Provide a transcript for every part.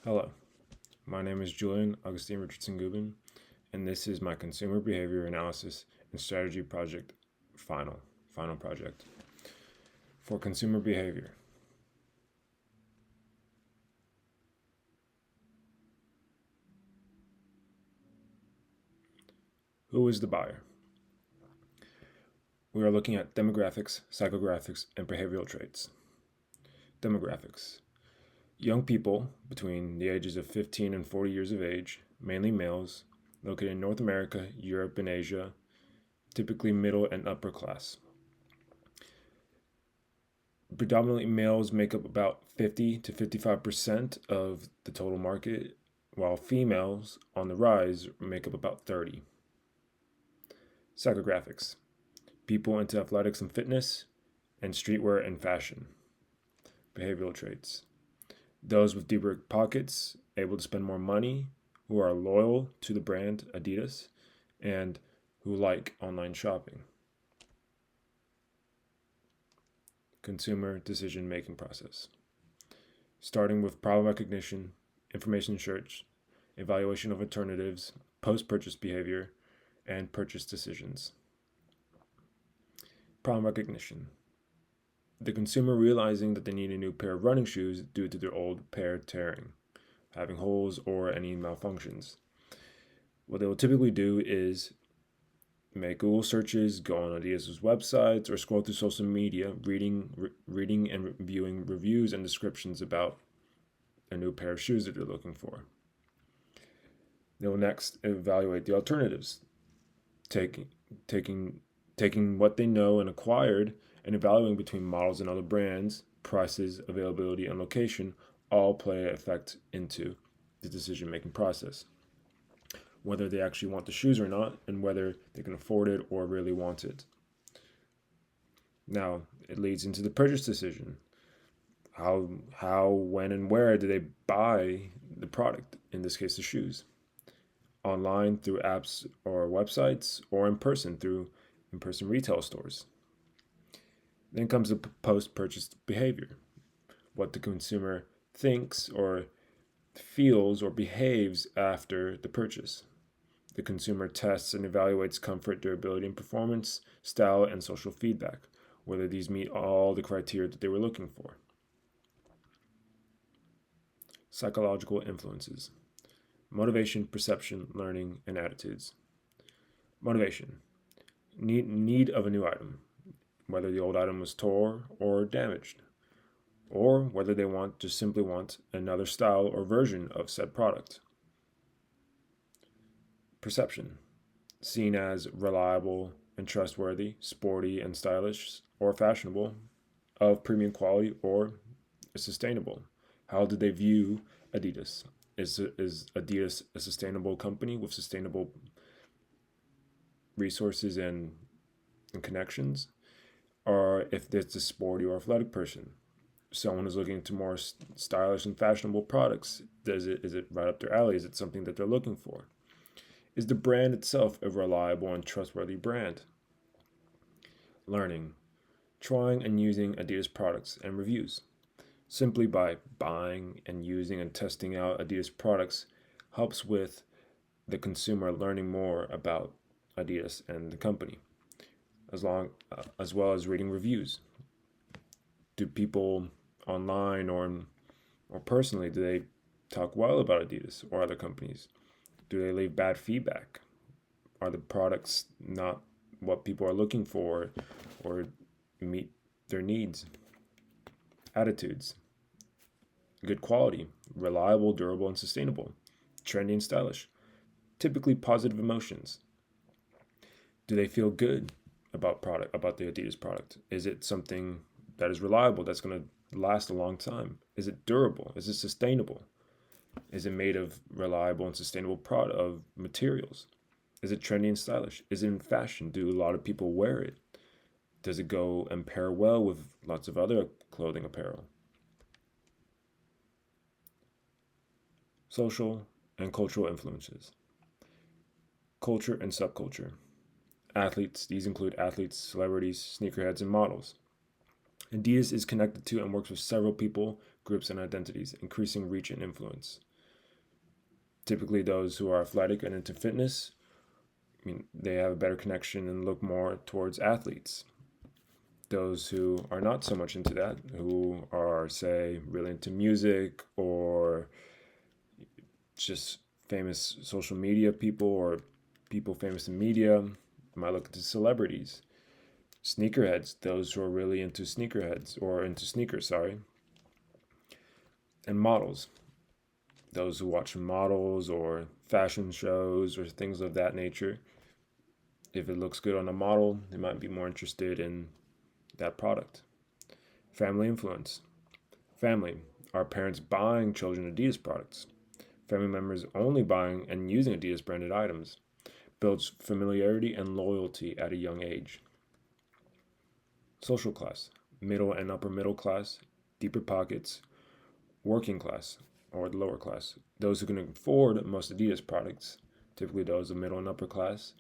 Hello, my name is Julian Augustine Richardson Gubin, and this is my Consumer Behavior Analysis and Strategy Project final project for consumer behavior. Who is the buyer? We are looking at demographics, psychographics, and behavioral traits. Demographics. Young people between the ages of 15 and 40 years of age, mainly males, located in North America, Europe, and Asia, typically middle and upper class. Predominantly males make up about 50 to 55% of the total market, while females on the rise make up about 30. Psychographics. People into athletics and fitness, and streetwear and fashion. Behavioral traits. Those with deeper pockets, able to spend more money, who are loyal to the brand Adidas, and who like online shopping. Consumer decision making process. Starting with problem recognition, information search, evaluation of alternatives, post purchase behavior, and purchase decisions. Problem recognition. The consumer realizing that they need a new pair of running shoes due to their old pair tearing, having holes, or any malfunctions. What they will typically do is make Google searches, go on Adidas' websites, or scroll through social media, reading and reviewing reviews and descriptions about a new pair of shoes that they're looking for. They will next evaluate the alternatives, taking what they know and acquired and evaluating between models and other brands, prices, availability, and location all play effect into the decision-making process. Whether they actually want the shoes or not, and whether they can afford it or really want it. Now, it leads into the purchase decision. How, when, and where do they buy the product, in this case, the shoes? Online through apps or websites, or in person through in-person retail stores. Then comes the post-purchase behavior. What the consumer thinks or feels or behaves after the purchase. The consumer tests and evaluates comfort, durability, and performance, style, and social feedback, whether these meet all the criteria that they were looking for. Psychological influences. Motivation, perception, learning, and attitudes. Motivation. Need of a new item, whether the old item was torn or damaged, or whether they simply want another style or version of said product. Perception. Seen as reliable and trustworthy, sporty and stylish, or fashionable, of premium quality, or sustainable. How do they view Adidas? Is Adidas a sustainable company with sustainable resources and connections? Or if it's a sporty or athletic person, someone who's looking into more stylish and fashionable products, is it right up their alley? Is it something that they're looking for? Is the brand itself a reliable and trustworthy brand? Learning. Trying and using Adidas products and reviews. Simply by buying and using and testing out Adidas products helps with the consumer learning more about Adidas and the company, as well as reading reviews. Do people online or personally, do they talk well about Adidas or other companies? Do they leave bad feedback? Are the products not what people are looking for or meet their needs? Attitudes. Good quality, reliable, durable, and sustainable. Trendy and stylish. Typically positive emotions. Do they feel good about the Adidas product? Is it something that is reliable, that's going to last a long time? Is it durable? Is it sustainable? Is it made of reliable and sustainable of materials? Is it trendy and stylish? Is it in fashion? Do a lot of people wear it? Does it go and pair well with lots of other clothing apparel? Social and cultural influences. Culture and subculture. Athletes, these include athletes, celebrities, sneakerheads, and models. Adidas is connected to and works with several people, groups, and identities, increasing reach and influence. Typically, those who are athletic and into fitness, they have a better connection and look more towards athletes. Those who are not so much into that, who are, say, really into music or just famous social media people or people famous in media, might look into celebrities. Sneakerheads, those who are really into sneakerheads or into sneakers, sorry. And models, those who watch models or fashion shows or things of that nature. If it looks good on a model, they might be more interested in that product. Family influence. Family. Are parents buying children Adidas products? Family members only buying and using Adidas branded items. Builds familiarity and loyalty at a young age. Social class. Middle and upper middle class, deeper pockets, working class, or the lower class. Those who can afford most Adidas products, typically those of middle and upper class,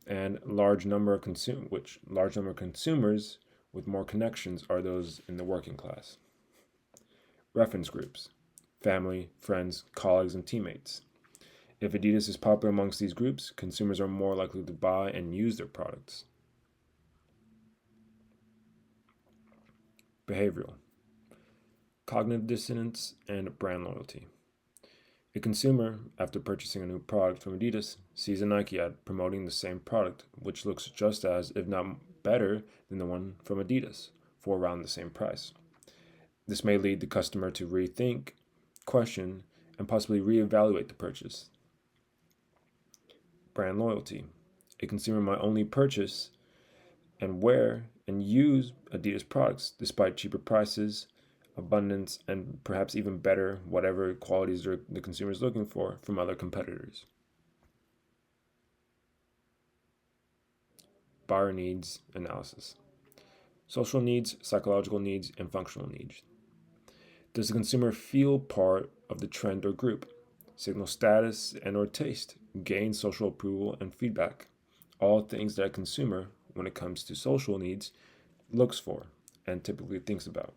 and large number of consumers with more connections are those in the working class. Reference groups: family, friends, colleagues, and teammates. If Adidas is popular amongst these groups, consumers are more likely to buy and use their products. Behavioral: cognitive dissonance and brand loyalty. A consumer, after purchasing a new product from Adidas, sees a Nike ad promoting the same product, which looks just as, if not better, than the one from Adidas, for around the same price. This may lead the customer to rethink, question, and possibly reevaluate the purchase. Brand loyalty. A consumer might only purchase and wear and use Adidas products despite cheaper prices, abundance, and perhaps even better whatever qualities the consumer is looking for from other competitors. Buyer needs analysis. Social needs, psychological needs, and functional needs. Does the consumer feel part of the trend or group? Signal status and or taste, gain social approval and feedback. All things that a consumer, when it comes to social needs, looks for and typically thinks about.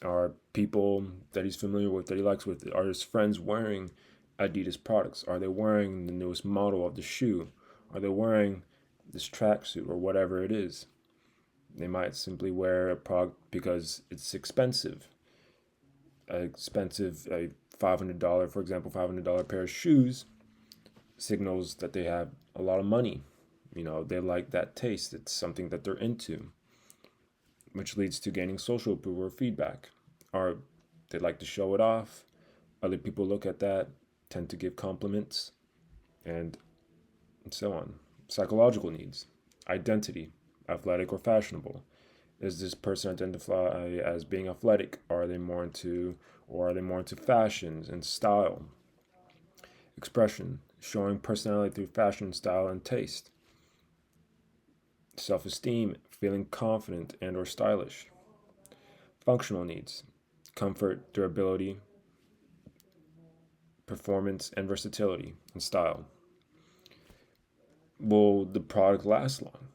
Are people that he's familiar with, that he likes with, are his friends wearing Adidas products? Are they wearing the newest model of the shoe? Are they wearing this tracksuit or whatever it is? They might simply wear a product because it's expensive. A $500, for example, $500 pair of shoes signals that they have a lot of money. They like that taste. It's something that they're into, which leads to gaining social approval or feedback. Or they like to show it off. Other people look at that, tend to give compliments, and so on. Psychological needs: identity, athletic or fashionable. Is this person identify as being athletic? Are they more into fashions and style? Expression: showing personality through fashion, style, and taste. Self-esteem: feeling confident and or stylish. Functional needs: comfort, durability, performance, and versatility, and style. Will the product last long?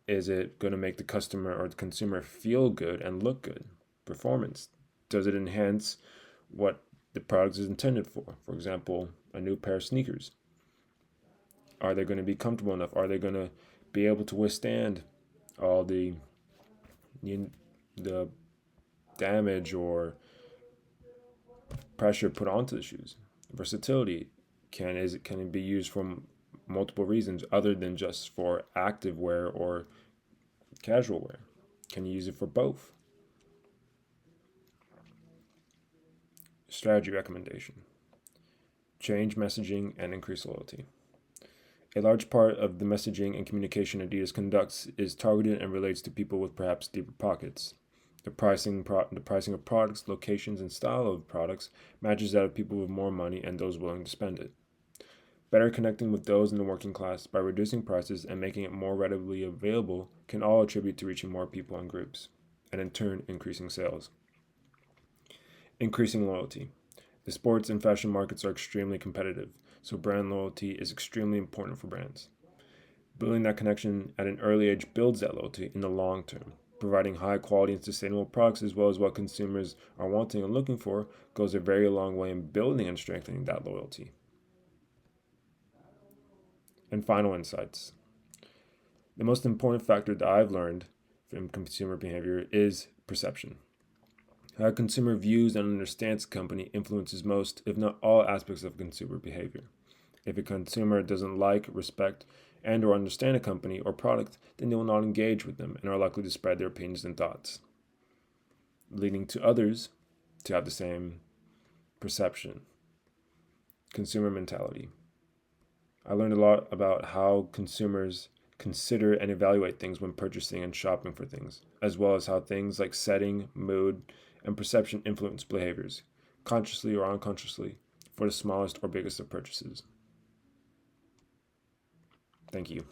Is it going to make the customer or the consumer feel good and look good? Performance: does it enhance what the product is intended for? For example, a new pair of sneakers. Are they going to be comfortable enough? Are they going to be able to withstand all the damage or pressure put onto the shoes? Versatility: can it be used for multiple reasons other than just for active wear or casual wear? Can you use it for both? Strategy recommendation: change messaging and increase loyalty. A large part of the messaging and communication Adidas conducts is targeted and relates to people with perhaps deeper pockets. The pricing of products, locations, and style of products matches that of people with more money and those willing to spend it. Better connecting with those in the working class by reducing prices and making it more readily available can all attribute to reaching more people and groups, and in turn increasing sales. Increasing loyalty. The sports and fashion markets are extremely competitive, so brand loyalty is extremely important for brands. Building that connection at an early age builds that loyalty in the long term. Providing high quality and sustainable products as well as what consumers are wanting and looking for goes a very long way in building and strengthening that loyalty. And final insights. The most important factor that I've learned from consumer behavior is perception. How a consumer views and understands a company influences most, if not all, aspects of consumer behavior. If a consumer doesn't like, respect, and or understand a company or product, then they will not engage with them and are likely to spread their opinions and thoughts, leading to others to have the same perception. Consumer mentality. I learned a lot about how consumers consider and evaluate things when purchasing and shopping for things, as well as how things like setting, mood, and perception influence behaviors, consciously or unconsciously, for the smallest or biggest of purchases. Thank you.